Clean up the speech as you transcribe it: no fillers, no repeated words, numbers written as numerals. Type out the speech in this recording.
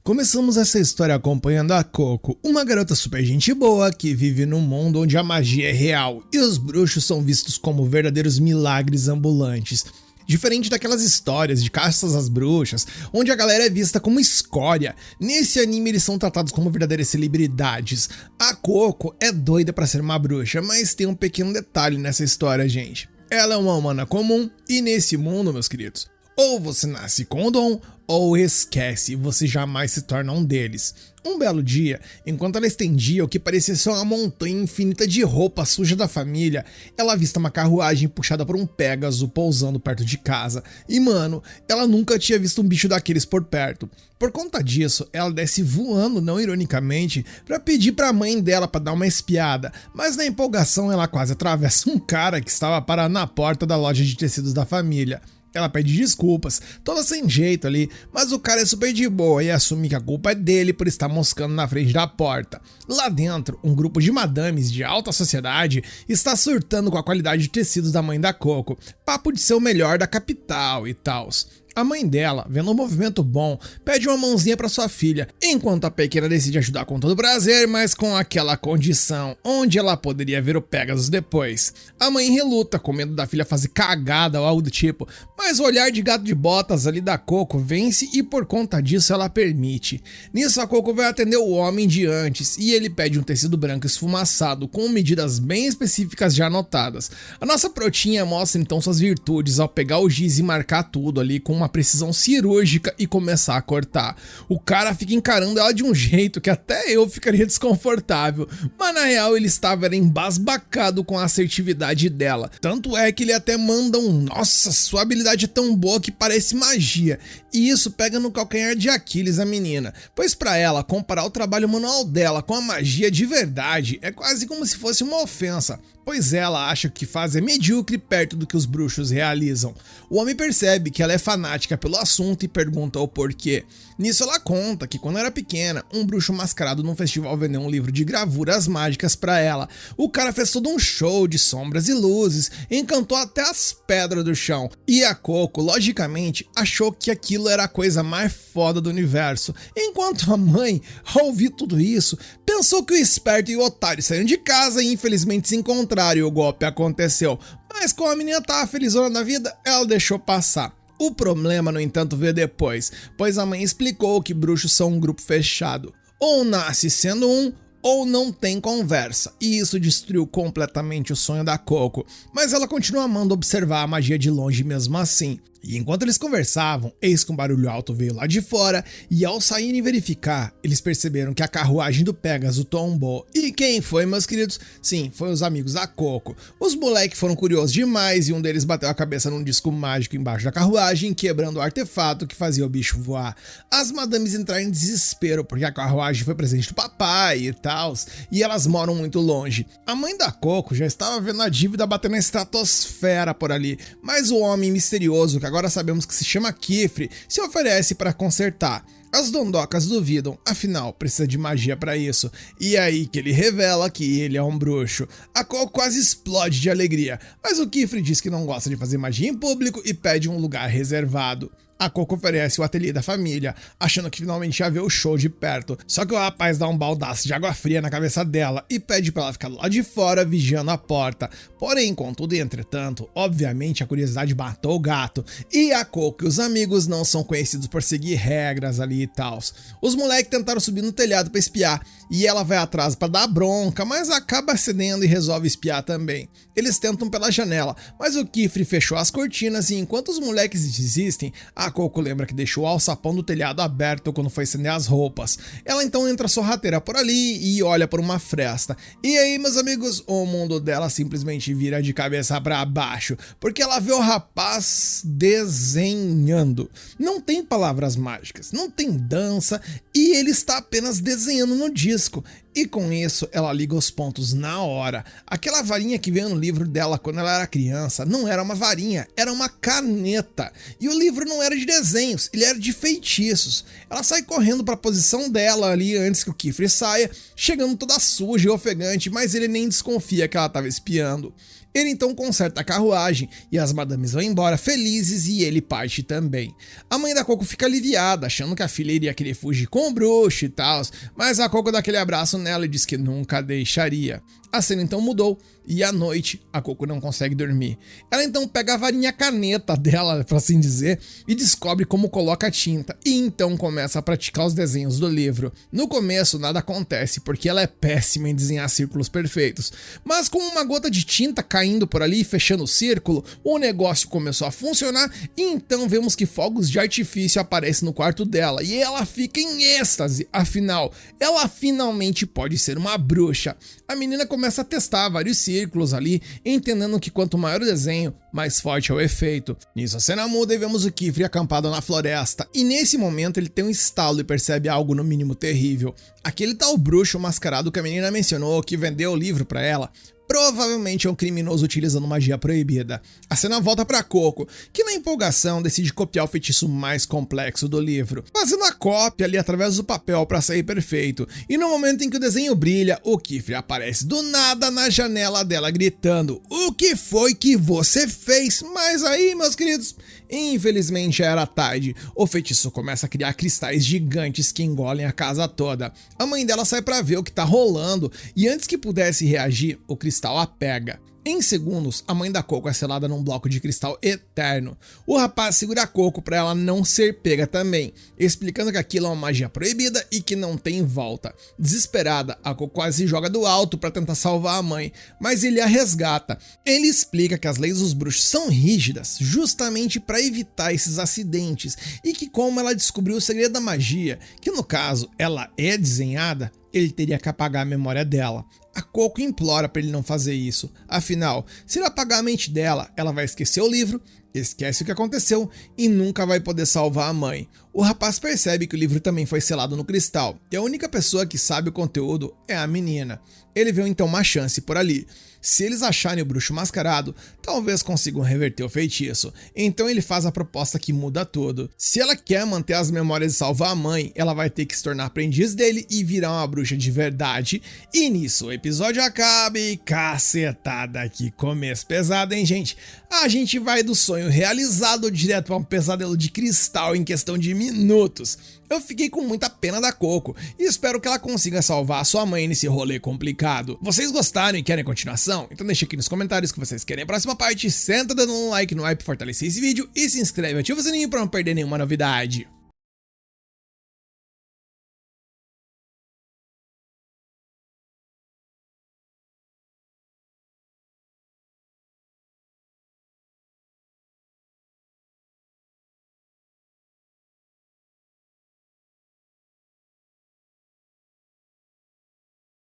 Começamos essa história acompanhando a Coco, uma garota super gente boa que vive num mundo onde a magia é real e os bruxos são vistos como verdadeiros milagres ambulantes. Diferente daquelas histórias de caças às bruxas, onde a galera é vista como escória, nesse anime eles são tratados como verdadeiras celebridades. A Coco é doida pra ser uma bruxa, mas tem um pequeno detalhe nessa história, gente. Ela é uma humana comum e nesse mundo, meus queridos, ou você nasce com o dom, ou esquece, você jamais se torna um deles. Um belo dia, enquanto ela estendia o que parecia ser uma montanha infinita de roupa suja da família, ela avista uma carruagem puxada por um Pégaso pousando perto de casa. E mano, ela nunca tinha visto um bicho daqueles por perto. Por conta disso, ela desce voando, não ironicamente, pra pedir pra mãe dela pra dar uma espiada, mas na empolgação ela quase atravessa um cara que estava parado na porta da loja de tecidos da família. Ela pede desculpas, toda sem jeito ali, mas o cara é super de boa e assume que a culpa é dele por estar moscando na frente da porta. Lá dentro, um grupo de madames de alta sociedade está surtando com a qualidade de tecidos da mãe da Coco, papo de ser o melhor da capital e tals. A mãe dela, vendo um movimento bom, pede uma mãozinha para sua filha, enquanto a pequena decide ajudar com todo prazer, mas com aquela condição, onde ela poderia ver o Pégaso depois. A mãe reluta, com medo da filha fazer cagada ou algo do tipo, mas o olhar de gato de botas ali da Coco vence e por conta disso ela permite. Nisso a Coco vai atender o homem de antes e ele pede um tecido branco esfumaçado, com medidas bem específicas já anotadas. A nossa protinha mostra então suas virtudes ao pegar o giz e marcar tudo ali com uma precisão cirúrgica e começar a cortar. O cara fica encarando ela de um jeito que até eu ficaria desconfortável, mas na real ele estava embasbacado com a assertividade dela. Tanto é que ele até manda um "nossa, sua habilidade é tão boa que parece magia", e isso pega no calcanhar de Aquiles a menina, pois para ela comparar o trabalho manual dela com a magia de verdade é quase como se fosse uma ofensa, pois ela acha que o que faz é medíocre perto do que os bruxos realizam. O homem percebe que ela é fanática pelo assunto e pergunta o porquê. Nisso ela conta que quando era pequena, um bruxo mascarado num festival vendeu um livro de gravuras mágicas pra ela. O cara fez todo um show de sombras e luzes, encantou até as pedras do chão. E a Coco, logicamente, achou que aquilo era a coisa mais foda do universo. Enquanto a mãe, ao ouvir tudo isso, pensou que o esperto e o otário saíram de casa e infelizmente se encontraram e o golpe aconteceu. Mas como a menina tava felizona da vida, ela deixou passar. O problema, no entanto, veio depois, pois a mãe explicou que bruxos são um grupo fechado. Ou nasce sendo um, ou não tem conversa, e isso destruiu completamente o sonho da Coco, mas ela continua amando observar a magia de longe mesmo assim. E enquanto eles conversavam, eis que um barulho alto veio lá de fora, e ao saírem verificar, eles perceberam que a carruagem do Pégaso tombou. E quem foi, meus queridos? Sim, foi os amigos da Coco. Os moleques foram curiosos demais e um deles bateu a cabeça num disco mágico embaixo da carruagem, quebrando o artefato que fazia o bicho voar. As madames entraram em desespero, porque a carruagem foi presente do papai e tal, e elas moram muito longe. A mãe da Coco já estava vendo a dívida bater na estratosfera por ali, mas o homem misterioso, que agora sabemos que se chama Kifre, se oferece para consertar. As dondocas duvidam, afinal precisa de magia para isso, e é aí que ele revela que ele é um bruxo. A Coco quase explode de alegria, mas o Kifre diz que não gosta de fazer magia em público e pede um lugar reservado. A Coco oferece o ateliê da família, achando que finalmente ia ver o show de perto. Só que o rapaz dá um baldaço de água fria na cabeça dela e pede pra ela ficar lá de fora vigiando a porta. Porém, contudo e entretanto, obviamente a curiosidade matou o gato. E a Coco e os amigos não são conhecidos por seguir regras ali e tal. Os moleques tentaram subir no telhado pra espiar e ela vai atrás pra dar bronca, mas acaba cedendo e resolve espiar também. Eles tentam pela janela, mas o Kifre fechou as cortinas e enquanto os moleques desistem, a Coco lembra que deixou o alçapão do telhado aberto quando foi estender as roupas. Ela então entra sorrateira por ali e olha por uma fresta. E aí, meus amigos, o mundo dela simplesmente vira de cabeça para baixo, porque ela vê o rapaz desenhando. Não tem palavras mágicas, não tem dança e ele está apenas desenhando no disco. E com isso ela liga os pontos na hora. Aquela varinha que veio no livro dela quando ela era criança não era uma varinha, era uma caneta. E o livro não era de desenhos, ele era de feitiços. Ela sai correndo para a posição dela ali antes que o Kifre saia, chegando toda suja e ofegante, mas ele nem desconfia que ela estava espiando. Ele então conserta a carruagem e as madames vão embora felizes e ele parte também. A mãe da Coco fica aliviada, achando que a filha iria querer fugir com o bruxo e tal, mas a Coco dá aquele abraço nela e diz que nunca deixaria. A cena então mudou e à noite a Coco não consegue dormir. Ela então pega a varinha caneta dela, por assim dizer, e descobre como coloca a tinta e então começa a praticar os desenhos do livro. No começo nada acontece porque ela é péssima em desenhar círculos perfeitos, mas com uma gota de tinta caindo por ali e fechando o círculo, o negócio começou a funcionar e então vemos que fogos de artifício aparecem no quarto dela e ela fica em êxtase, afinal, ela finalmente pode ser uma bruxa. A menina começa a testar vários círculos ali, entendendo que quanto maior o desenho, mais forte é o efeito. Nisso a cena muda e vemos o Kifri acampado na floresta, e nesse momento ele tem um estalo e percebe algo no mínimo terrível. Aquele tal bruxo mascarado que a menina mencionou, que vendeu o livro pra ela, provavelmente é um criminoso utilizando magia proibida. A cena volta pra Coco, que na empolgação decide copiar o feitiço mais complexo do livro, fazendo a cópia ali através do papel pra sair perfeito. E no momento em que o desenho brilha, o Kifri aparece do nada na janela dela gritando: "O que foi que você fez?" Mas aí, meus queridos, infelizmente já era tarde. O feitiço começa a criar cristais gigantes que engolem a casa toda. A mãe dela sai pra ver o que tá rolando e antes que pudesse reagir, o cristal a pega. Em segundos, a mãe da Coco é selada num bloco de cristal eterno. O rapaz segura a Coco para ela não ser pega também, explicando que aquilo é uma magia proibida e que não tem volta. Desesperada, a Coco quase se joga do alto para tentar salvar a mãe, mas ele a resgata. Ele explica que as leis dos bruxos são rígidas, justamente para evitar esses acidentes, e que como ela descobriu o segredo da magia, que no caso ela é desenhada, ele teria que apagar a memória dela. A Coco implora para ele não fazer isso, afinal, se ele apagar a mente dela, ela vai esquecer o livro, esquece o que aconteceu e nunca vai poder salvar a mãe. O rapaz percebe que o livro também foi selado no cristal, e a única pessoa que sabe o conteúdo é a menina. Ele vê então uma chance por ali. Se eles acharem o bruxo mascarado, talvez consigam reverter o feitiço. Então ele faz a proposta que muda tudo. Se ela quer manter as memórias e salvar a mãe, ela vai ter que se tornar aprendiz dele e virar uma bruxa de verdade. E nisso o episódio acaba e cacetada, que começo pesado, hein, gente? A gente vai do sonho realizado direto para um pesadelo de cristal em questão de minutos. Eu fiquei com muita pena da Coco e espero que ela consiga salvar a sua mãe nesse rolê complicado. Vocês gostaram e querem continuação? Então deixa aqui nos comentários que vocês querem a próxima parte, senta dando um like no like pra fortalecer esse vídeo e se inscreve e ativa o sininho para não perder nenhuma novidade.